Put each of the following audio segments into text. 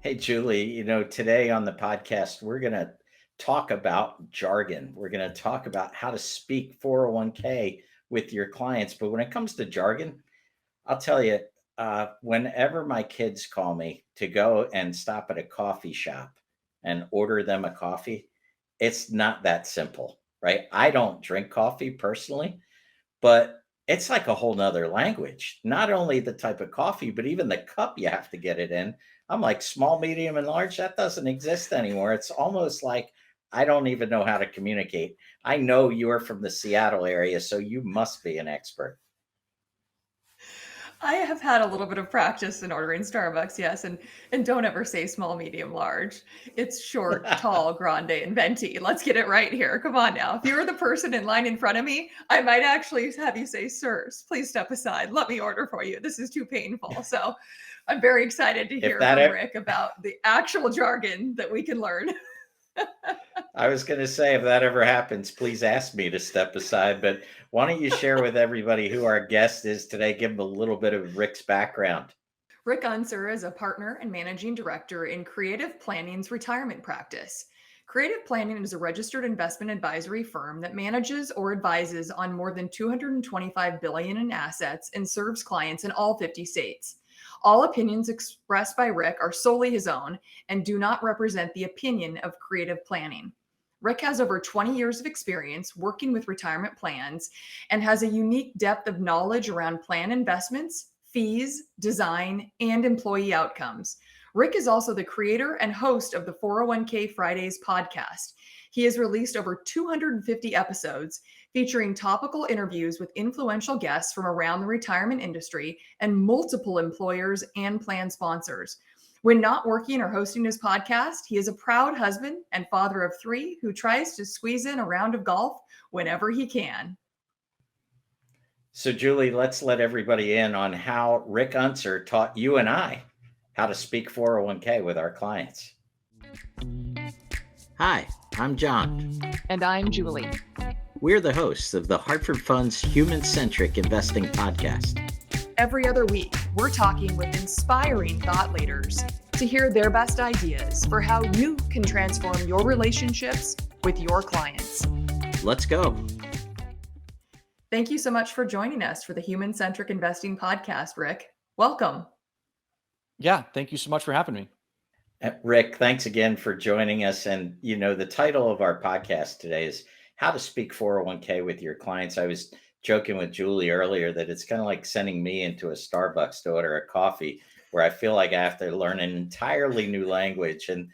Hey, Julie, today on the podcast, we're going to talk about jargon. We're going to talk about how to speak 401k with your clients. But when it comes to jargon, I'll tell you, whenever my kids call me to go and stop at a coffee shop and order them a coffee, it's not that simple, right? I don't drink coffee personally, but it's like a whole nother language. Not only the type of coffee, but even the cup you have to get it in. I'm like small, medium, and large. That doesn't exist anymore. It's almost like I don't even know how to communicate. I know you're from the Seattle area, so you must be an expert. I have had a little bit of practice in ordering Starbucks, yes, and don't ever say small, medium, large. It's short, tall, grande, and venti. Let's get it right here. Come on now. If you were the person in line in front of me, I might actually have you say, "Sirs, please step aside. Let me order for you. This is too painful." So, I'm very excited to if hear that, from e- Rick about the actual jargon that we can learn. I was going to say, if that ever happens, please ask me to step aside. But why don't you share with everybody who our guest is today? Give them a little bit of Rick's background. Rick Unser is a partner and managing director in Creative Planning's retirement practice. Creative Planning is a registered investment advisory firm that manages or advises on more than 225 billion in assets and serves clients in all 50 states. All opinions expressed by Rick are solely his own and do not represent the opinion of Creative Planning. Rick has over 20 years of experience working with retirement plans and has a unique depth of knowledge around plan investments, fees, design, and employee outcomes. Rick is also the creator and host of the 401k Fridays podcast. He has released over 250 episodes featuring topical interviews with influential guests from around the retirement industry and multiple employers and plan sponsors. When not working or hosting his podcast, he is a proud husband and father of three who tries to squeeze in a round of golf whenever he can. So, Julie, let's let everybody in on how Rick Unser taught you and I how to speak 401k with our clients. Hi, I'm John. And I'm Julie. We're the hosts of the Hartford Fund's Human Centric Investing Podcast. Every other week, we're talking with inspiring thought leaders to hear their best ideas for how you can transform your relationships with your clients. Let's go. Thank you so much for joining us for the Human Centric Investing Podcast, Rick. Welcome. Yeah, thank you so much for having me. Rick, thanks again for joining us. And, the title of our podcast today is How to Speak 401k with Your Clients. I was joking with Julie earlier that it's kind of like sending me into a Starbucks to order a coffee where I feel like I have to learn an entirely new language. And,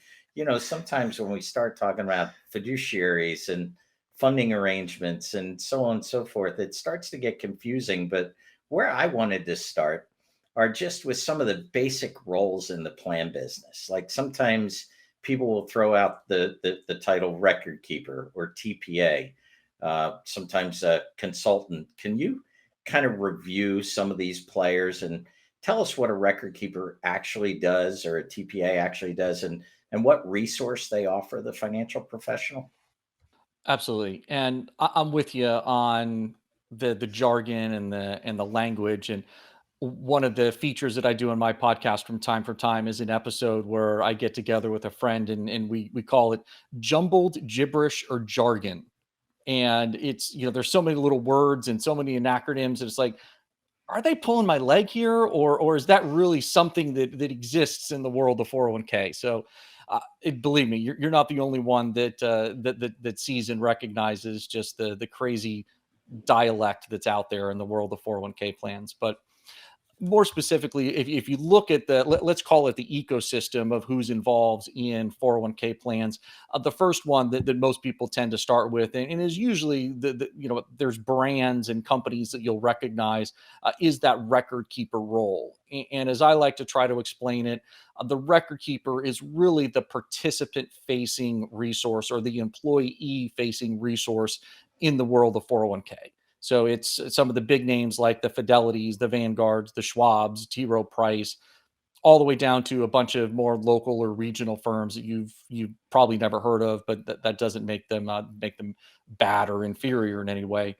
sometimes when we start talking about fiduciaries and funding arrangements and so on and so forth, it starts to get confusing. But where I wanted to start are just with some of the basic roles in the plan business. Like sometimes people will throw out the title record keeper or TPA, sometimes a consultant. Can you kind of review some of these players and tell us what a record keeper actually does or a TPA actually does and what resource they offer the financial professional? Absolutely. And I'm with you on the jargon and the language. And one of the features that I do in my podcast from time for time is an episode where I get together with a friend and we call it jumbled gibberish or jargon. And it's, there's so many little words and so many acronyms. And it's like, are they pulling my leg here, or is that really something that exists in the world of 401k? So, believe me, you're not the only one that sees and recognizes just the crazy dialect that's out there in the world of 401k plans. But more specifically, if you look at let's call it the ecosystem of who's involved in 401k plans, the first one that most people tend to start with and is usually there's brands and companies that you'll recognize, is that record keeper role. And as I like to try to explain it, the record keeper is really the participant facing resource or the employee facing resource in the world of 401k. So it's some of the big names like the Fidelities, the Vanguards, the Schwabs, T. Rowe Price, all the way down to a bunch of more local or regional firms that you've probably never heard of, but that doesn't make them bad or inferior in any way.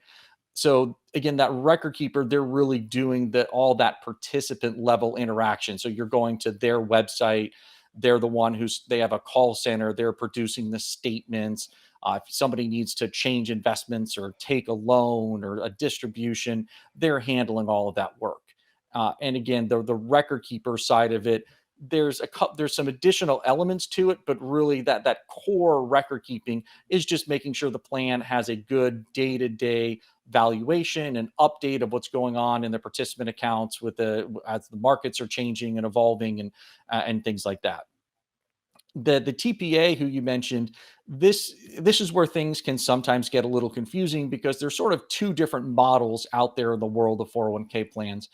So again, that record keeper, they're really doing all that participant level interaction. So you're going to their website, They're the one they have a call center. They're producing the statements. If somebody needs to change investments or take a loan or a distribution, they're handling all of that work. And again, the record keeper side of it, there's some additional elements to it, but really that core record keeping is just making sure the plan has a good day-to-day valuation and update of what's going on in the participant accounts as the markets are changing and evolving and things like that. The TPA who you mentioned, this is where things can sometimes get a little confusing because there's sort of two different models out there in the world of 401k plans.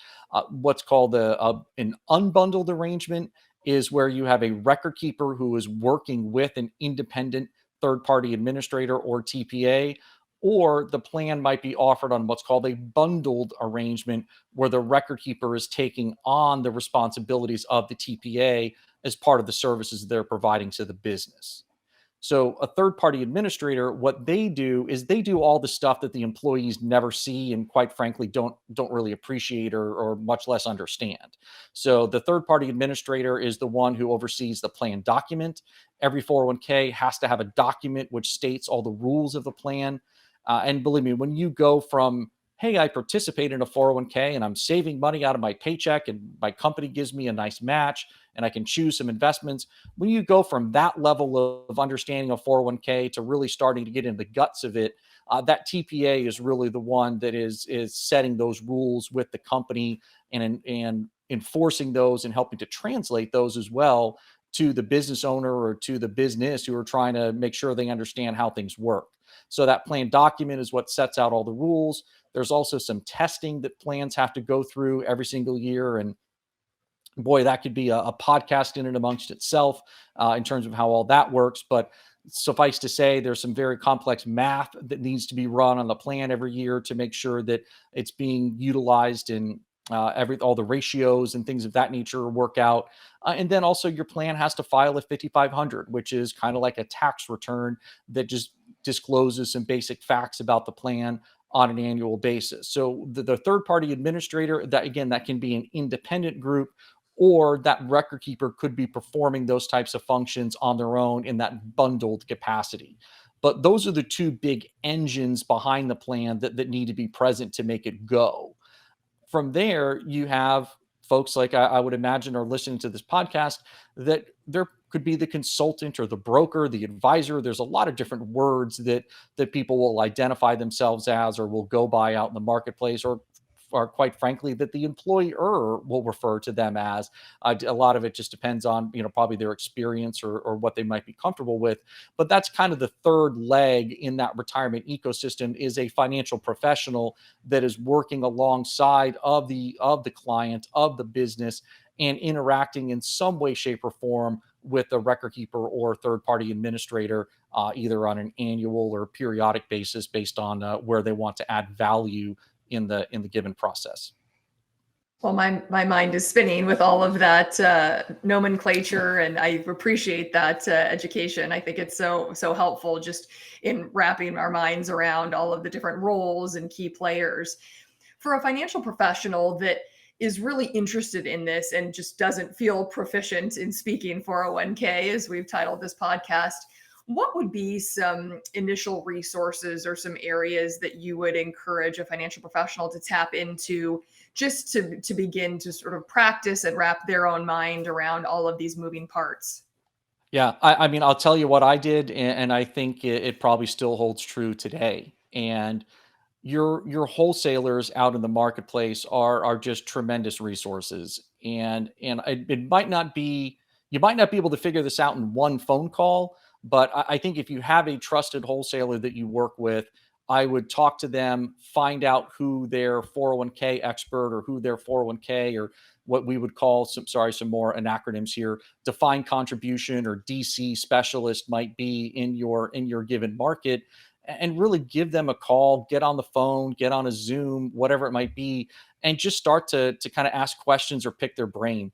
What's called an unbundled arrangement is where you have a record keeper who is working with an independent third party administrator or TPA, or the plan might be offered on what's called a bundled arrangement where the record keeper is taking on the responsibilities of the TPA as part of the services they're providing to the business. So a third party administrator, what they do is they do all the stuff that the employees never see and quite frankly don't really appreciate or much less understand. So the third party administrator is the one who oversees the plan document. Every 401k has to have a document which states all the rules of the plan. And believe me, when you go from, hey, I participate in a 401k and I'm saving money out of my paycheck and my company gives me a nice match and I can choose some investments. When you go from that level of understanding of 401k to really starting to get into the guts of it, that TPA is really the one that is setting those rules with the company and enforcing those and helping to translate those as well to the business owner or to the business who are trying to make sure they understand how things work. So that plan document is what sets out all the rules. There's also some testing that plans have to go through every single year. And boy, that could be a podcast in and amongst itself in terms of how all that works. But suffice to say, there's some very complex math that needs to be run on the plan every year to make sure that it's being utilized in all the ratios and things of that nature work out. And then also your plan has to file a 5500, which is kind of like a tax return that just discloses some basic facts about the plan on an annual basis. So the third party administrator, that again, that can be an independent group, or that record keeper could be performing those types of functions on their own in that bundled capacity. But those are the two big engines behind the plan that need to be present to make it go. From there, you have folks like I would imagine are listening to this podcast that there could be the consultant or the broker, the advisor. There's a lot of different words that people will identify themselves as or will go by out in the marketplace, or quite frankly, that the employer will refer to them as. A lot of it just depends on, probably their experience or what they might be comfortable with. But that's kind of the third leg in that retirement ecosystem, is a financial professional that is working alongside of the client, of the business, and interacting in some way, shape, or form with the record keeper or third party administrator, either on an annual or periodic basis based on where they want to add value in the given process. Well, my mind is spinning with all of that nomenclature, and I appreciate that education. I think it's so helpful just in wrapping our minds around all of the different roles and key players. For a financial professional that is really interested in this and just doesn't feel proficient in speaking 401k, as we've titled this podcast, what would be some initial resources or some areas that you would encourage a financial professional to tap into just to begin to sort of practice and wrap their own mind around all of these moving parts? Yeah, I mean, I'll tell you what I did, and I think it probably still holds true today. And your wholesalers out in the marketplace are just tremendous resources, and it might not be, you might not be able to figure this out in one phone call, but I think if you have a trusted wholesaler that you work with, I would talk to them, find out who their 401k expert or who their 401k, or what we would call some more acronyms here, defined contribution or DC specialist might be in your given market, and really give them a call, get on the phone, get on a Zoom, whatever it might be, and just start to kind of ask questions or pick their brain.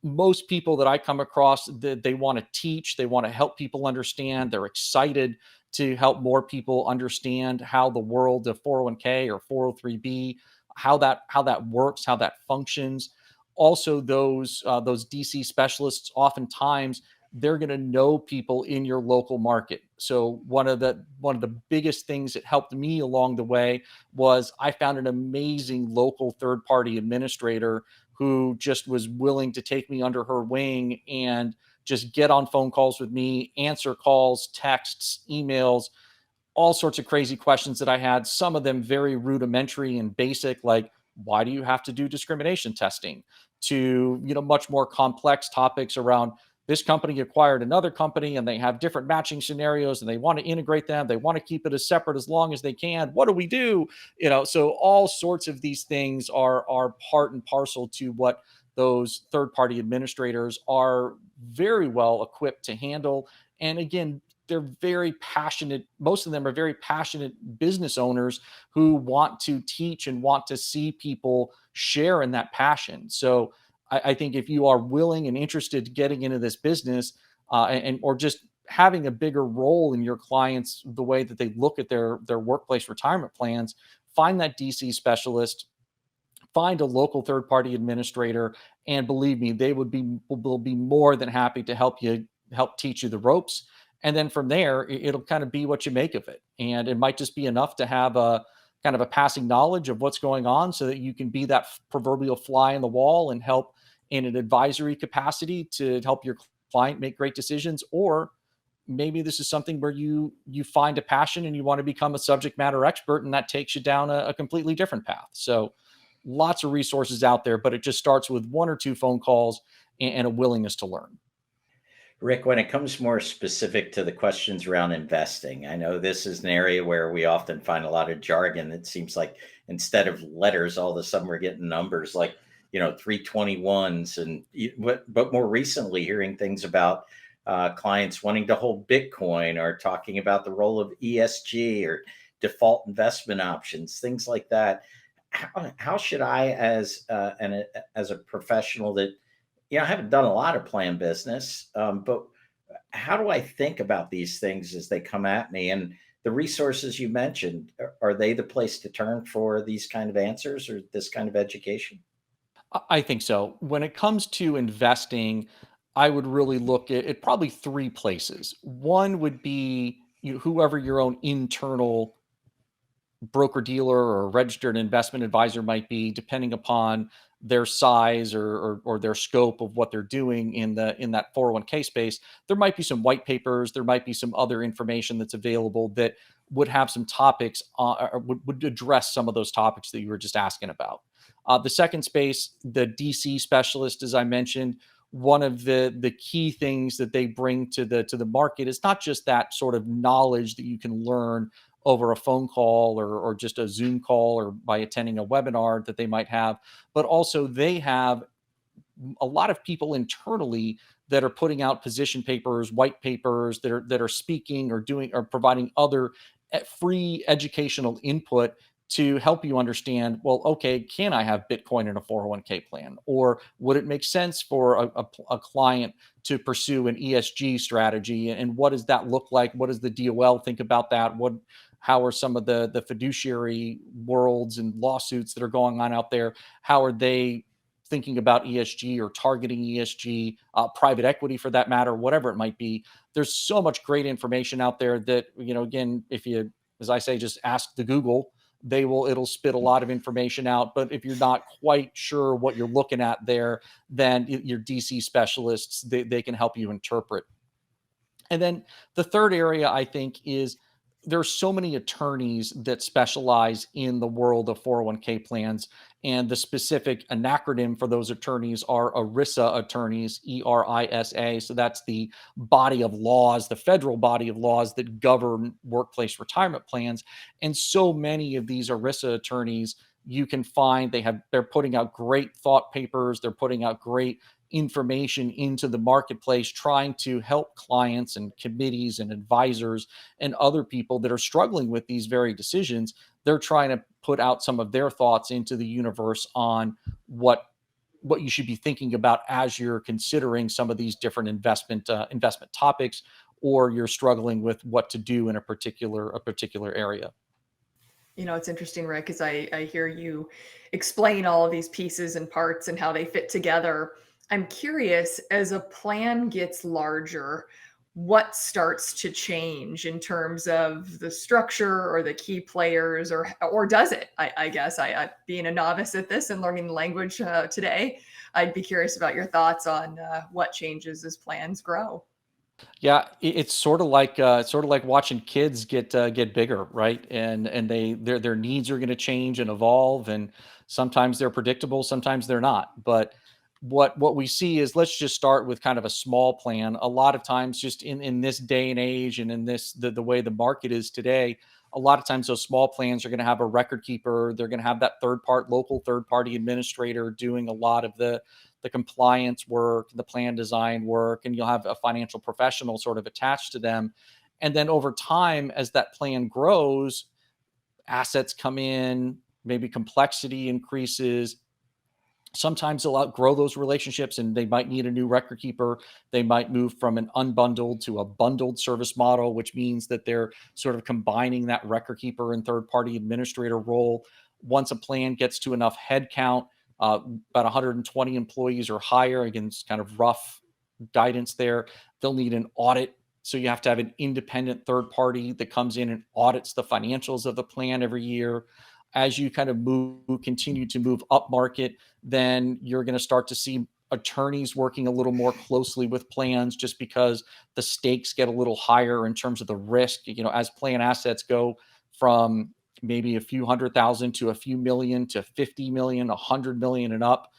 Most people that I come across, they want to teach, they want to help people understand, they're excited to help more people understand how the world of 401k or 403b, how that works, how that functions. also those DC specialists, oftentimes they're going to know people in your local market. So one of the biggest things that helped me along the way was I found an amazing local third party administrator who just was willing to take me under her wing and just get on phone calls with me, answer calls, texts, emails, all sorts of crazy questions that I had, some of them very rudimentary and basic, like why do you have to do discrimination testing, to much more complex topics around this company acquired another company and they have different matching scenarios and they want to integrate them. They want to keep it as separate as long as they can. What do we do? So all sorts of these things are part and parcel to what those third party administrators are very well equipped to handle. And again, they're very passionate. Most of them are very passionate business owners who want to teach and want to see people share in that passion. So I think if you are willing and interested in getting into this business, and or just having a bigger role in your clients, the way that they look at their workplace retirement plans, find that DC specialist, find a local third party administrator, and believe me, they will be more than happy to help teach you the ropes. And then from there, it'll kind of be what you make of it. And it might just be enough to have a kind of a passing knowledge of what's going on so that you can be that proverbial fly in the wall and help in an advisory capacity to help your client make great decisions. Or maybe this is something where you find a passion and you want to become a subject matter expert, and that takes you down a completely different path. So lots of resources out there, but it just starts with one or two phone calls and a willingness to learn. Rick, when it comes more specific to the questions around investing, I know this is an area where we often find a lot of jargon. It seems like instead of letters, all of a sudden we're getting numbers like, 321s. But more recently, hearing things about clients wanting to hold Bitcoin or talking about the role of ESG or default investment options, things like that. How should I, as a professional that I haven't done a lot of plan business, but how do I think about these things as they come at me? And the resources you mentioned, are they the place to turn for these kind of answers or this kind of education? I think so. When it comes to investing, I would really look at probably three places. One would be whoever your own internal broker dealer or registered investment advisor might be, depending upon their size or their scope of what they're doing in that 401k space. There might be some white papers, there might be some other information that's available that would have some topics, or would address some of those topics that you were just asking about. The second space, the DC specialist, as I mentioned, one of the key things that they bring to the market is not just that sort of knowledge that you can learn over a phone call or just a Zoom call or by attending a webinar that they might have, but also they have a lot of people internally that are putting out position papers, white papers, that are speaking or doing or providing other free educational input to help you understand, well, okay, can I have Bitcoin in a 401k plan? Or would it make sense for a client to pursue an ESG strategy? And what does that look like? What does the DOL think about that? How are some of the fiduciary worlds and lawsuits that are going on out there? How are they thinking about ESG or targeting ESG, private equity for that matter, whatever it might be? There's so much great information out there that, again, if you, as I say, just ask the Google, it'll spit a lot of information out. But if you're not quite sure what you're looking at there, then your DC specialists, they can help you interpret. And then the third area, I think, is there's so many attorneys that specialize in the world of 401k plans. And the specific acronym for those attorneys are ERISA attorneys, ERISA. So that's the body of laws, the federal body of laws that govern workplace retirement plans. And so many of these ERISA attorneys, you can find they're putting out great thought papers, they're putting out great information into the marketplace, trying to help clients and committees and advisors and other people that are struggling with these very decisions. They're trying to put out some of their thoughts into the universe on what you should be thinking about as you're considering some of these different investment topics, or you're struggling with what to do in a particular area. It's interesting, Rick, because I hear you explain all of these pieces and parts and how they fit together. I'm curious, as a plan gets larger, what starts to change in terms of the structure or the key players, or does it? I guess I being a novice at this and learning the language today, I'd be curious about your thoughts on what changes as plans grow. Yeah, it's sort of like watching kids get bigger, right? And their needs are going to change and evolve, and sometimes they're predictable, sometimes they're not. But what we see is, let's just start with kind of a small plan. A lot of times, just in this day and age, and in the way the market is today, a lot of times those small plans are going to have a record keeper. They're going to have that local third party administrator doing a lot of the compliance work, the plan design work, and you'll have a financial professional sort of attached to them. And then over time, as that plan grows, assets come in, maybe complexity increases. Sometimes they'll outgrow those relationships and they might need a new record keeper. They might move from an unbundled to a bundled service model, which means that they're sort of combining that record keeper and third party administrator role. Once a plan gets to enough headcount, about 120 employees or higher, again, it's kind of rough guidance there, they'll need an audit. So you have to have an independent third party that comes in and audits the financials of the plan every year. As you kind of continue to move up market, then you're going to start to see attorneys working a little more closely with plans, just because the stakes get a little higher in terms of the risk. As plan assets go from maybe a few 100,000 to a few million to 50 million, 100 million and up.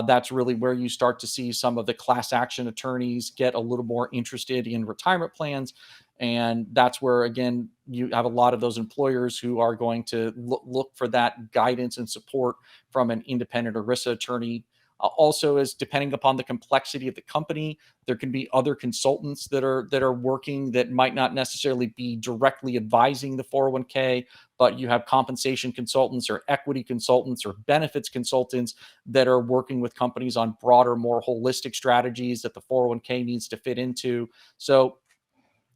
That's really where you start to see some of the class action attorneys get a little more interested in retirement plans. And that's where, again, you have a lot of those employers who are going to look for that guidance and support from an independent ERISA attorney. Also, as depending upon the complexity of the company, there can be other consultants that are working that might not necessarily be directly advising the 401k, but you have compensation consultants or equity consultants or benefits consultants that are working with companies on broader, more holistic strategies that the 401k needs to fit into. So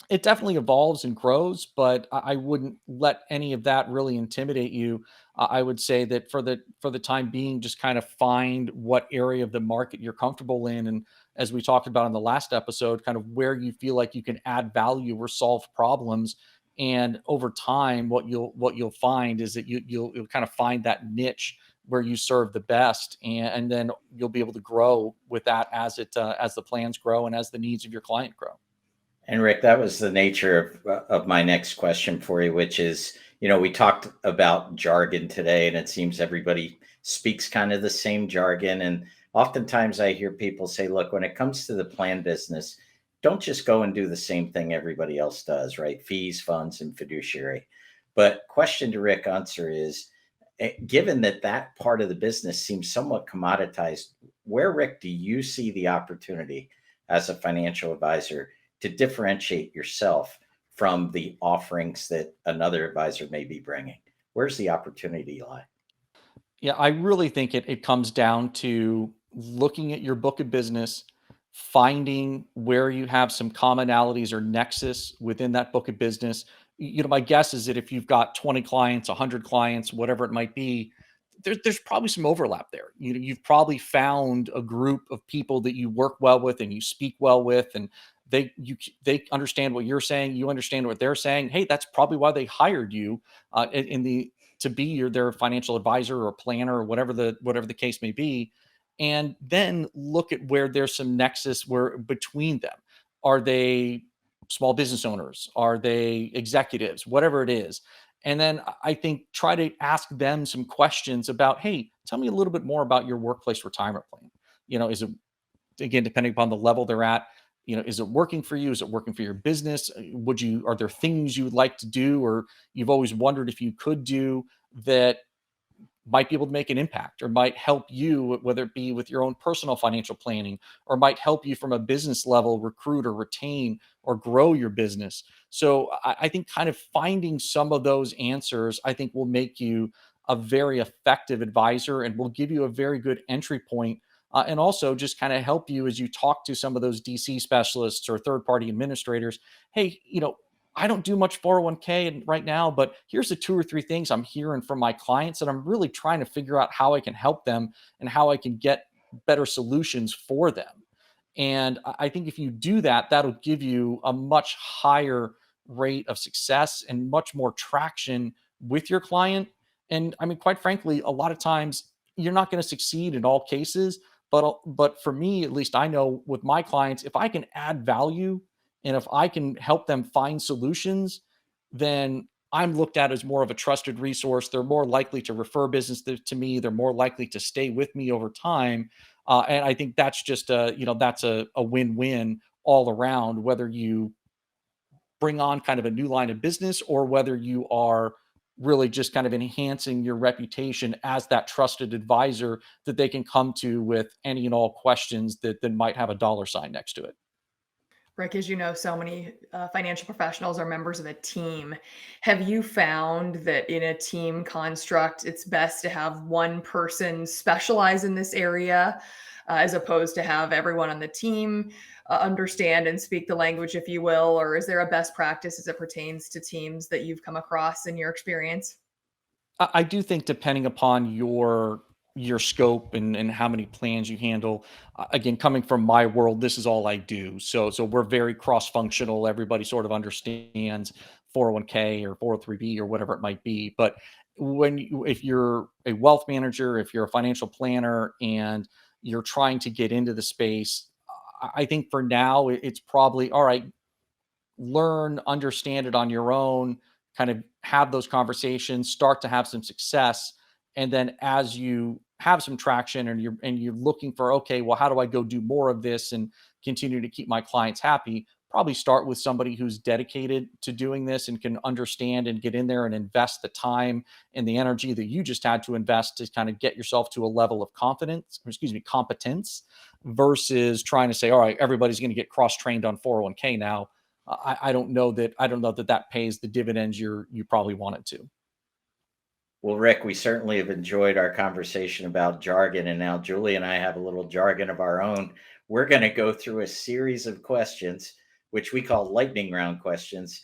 it definitely evolves and grows, but I wouldn't let any of that really intimidate you. I would say that for the time being, just kind of find what area of the market you're comfortable in, and as we talked about in the last episode, kind of where you feel like you can add value or solve problems. And over time, what you'll find is that you'll kind of find that niche where you serve the best, and then you'll be able to grow with that as the plans grow and as the needs of your client grow. And Rick, that was the nature of my next question for you, which is, we talked about jargon today, and it seems everybody speaks kind of the same jargon. And oftentimes I hear people say, look, when it comes to the plan business, don't just go and do the same thing everybody else does, right? Fees, funds, and fiduciary. But question to Rick Unser is, given that that part of the business seems somewhat commoditized, where, Rick, do you see the opportunity as a financial advisor to differentiate yourself from the offerings that another advisor may be bringing? Where's the opportunity lie? Yeah, I really think it comes down to looking at your book of business, finding where you have some commonalities or nexus within that book of business. My guess is that if you've got 20 clients, 100 clients, whatever it might be, there's probably some overlap there. You've probably found a group of people that you work well with and you speak well with, and they understand what you're saying, you understand what they're saying. Hey, that's probably why they hired you in the to be their financial advisor or planner or whatever the case may be. And then look at where there's some nexus where between them. Are they small business owners? Are they executives? Whatever it is. And then I think try to ask them some questions about, hey, tell me a little bit more about your workplace retirement plan. Is it, again, depending upon the level they're at, is it working for you? Is it working for your business? Are there things you would like to do, or you've always wondered if you could do, that might be able to make an impact or might help you, whether it be with your own personal financial planning, or might help you from a business level recruit or retain or grow your business. So I think kind of finding some of those answers, I think, will make you a very effective advisor and will give you a very good entry point, and also just kind of help you as you talk to some of those DC specialists or third party administrators. Hey, I don't do much 401k right now, but here's the 2 or 3 things I'm hearing from my clients, and I'm really trying to figure out how I can help them and how I can get better solutions for them. And I think if you do that, that'll give you a much higher rate of success and much more traction with your client. And I mean, quite frankly, a lot of times you're not going to succeed in all cases. But for me, at least, I know with my clients, if I can add value and if I can help them find solutions, then I'm looked at as more of a trusted resource. They're more likely to refer business to me. They're more likely to stay with me over time. And I think that's just that's a win-win all around, whether you bring on kind of a new line of business or whether you are really just kind of enhancing your reputation as that trusted advisor that they can come to with any and all questions that might have a dollar sign next to it. Rick, as you know, so many financial professionals are members of a team. Have you found that in a team construct, it's best to have one person specialize in this area as opposed to have everyone on the team understand and speak the language, if you will? Or is there a best practice as it pertains to teams that you've come across in your experience? I do think depending upon your scope and how many plans you handle. Again, coming from my world, this is all I do. So we're very cross functional. Everybody sort of understands 401k or 403b or whatever it might be. But if you're a wealth manager, if you're a financial planner, and you're trying to get into the space, I think for now it's probably all right, learn, understand it on your own, kind of have those conversations, start to have some success. And then as you have some traction and you're looking for, okay, well, how do I go do more of this and continue to keep my clients happy? Probably start with somebody who's dedicated to doing this and can understand and get in there and invest the time and the energy that you just had to invest to kind of get yourself to a level of confidence, or excuse me, competence, versus trying to say, all right, everybody's going to get cross trained on 401k now. I don't know that that pays the dividends you probably want it to. Well, Rick, we certainly have enjoyed our conversation about jargon, and now Julie and I have a little jargon of our own. We're going to go through a series of questions, which we call lightning round questions,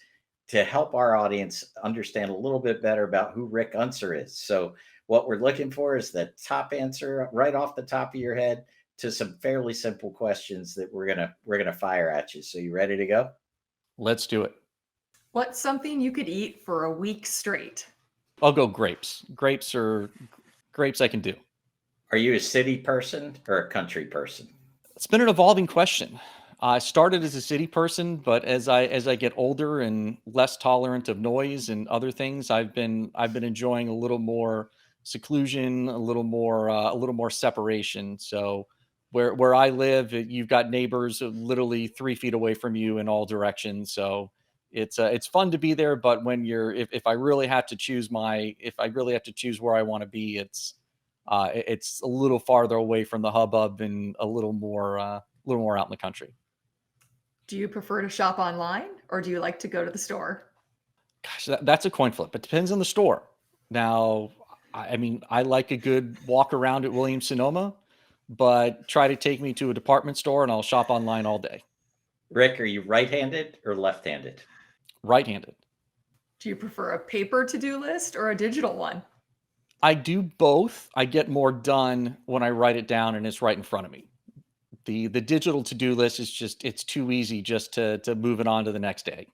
to help our audience understand a little bit better about who Rick Unser is. So, what we're looking for is the top answer right off the top of your head to some fairly simple questions that we're gonna fire at you. So, you ready to go? Let's do it. What's something you could eat for a week straight? I'll go grapes. Grapes I can do. Are you a city person or a country person? It's been an evolving question. I started as a city person, but as I get older and less tolerant of noise and other things, I've been enjoying a little more seclusion, a little more separation. So where I live, you've got neighbors literally 3 feet away from you in all directions. So it's fun to be there, but when if I really have to choose if I really have to choose where I want to be, it's a little farther away from the hubbub and a little more out in the country. Do you prefer to shop online or do you like to go to the store? Gosh, that's a coin flip. It depends on the store. Now, I mean, I like a good walk around at Williams Sonoma, but try to take me to a department store and I'll shop online all day. Rick, are you right-handed or left-handed? Right-handed. Do you prefer a paper to do list or a digital one? I do both. I get more done when I write it down and it's right in front of me. The digital to-do list is just it's too easy just to move it on to the next day.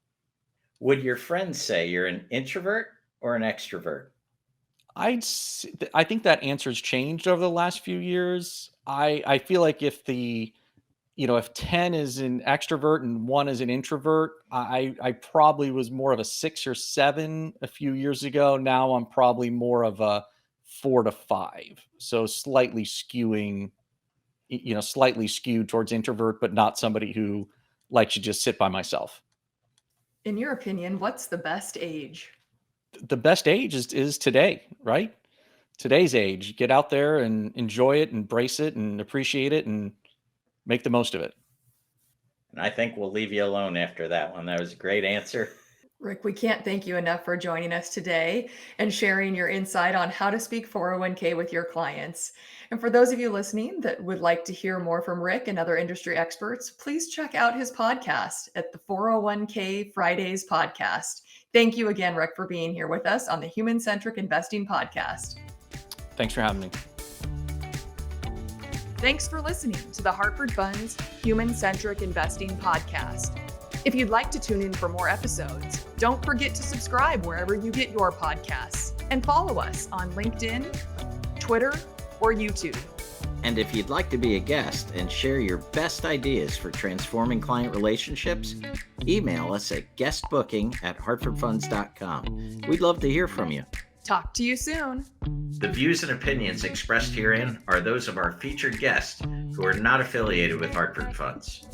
Would your friends say you're an introvert or an extrovert? I think that answer's changed over the last few years. I feel like if 10 is an extrovert and 1 is an introvert, I probably was more of a 6 or 7 a few years ago. Now I'm probably more of a 4 to 5. So slightly skewed towards introvert, but not somebody who likes to just sit by myself. In your opinion, what's the best age? The best age is today, right? Today's age. Get out there and enjoy it, embrace it, and appreciate it, and make the most of it. And I think we'll leave you alone after that one. That was a great answer. Rick, we can't thank you enough for joining us today and sharing your insight on how to speak 401k with your clients. And for those of you listening that would like to hear more from Rick and other industry experts, please check out his podcast at the 401k Fridays podcast. Thank you again, Rick, for being here with us on the Human Centric Investing Podcast. Thanks for having me. Thanks for listening to the Hartford Funds Human Centric Investing Podcast. If you'd like to tune in for more episodes, don't forget to subscribe wherever you get your podcasts and follow us on LinkedIn, Twitter, or YouTube. And if you'd like to be a guest and share your best ideas for transforming client relationships, email us at guestbooking@hartfordfunds.com. We'd love to hear from you. Talk to you soon. The views and opinions expressed herein are those of our featured guests who are not affiliated with Hartford Funds.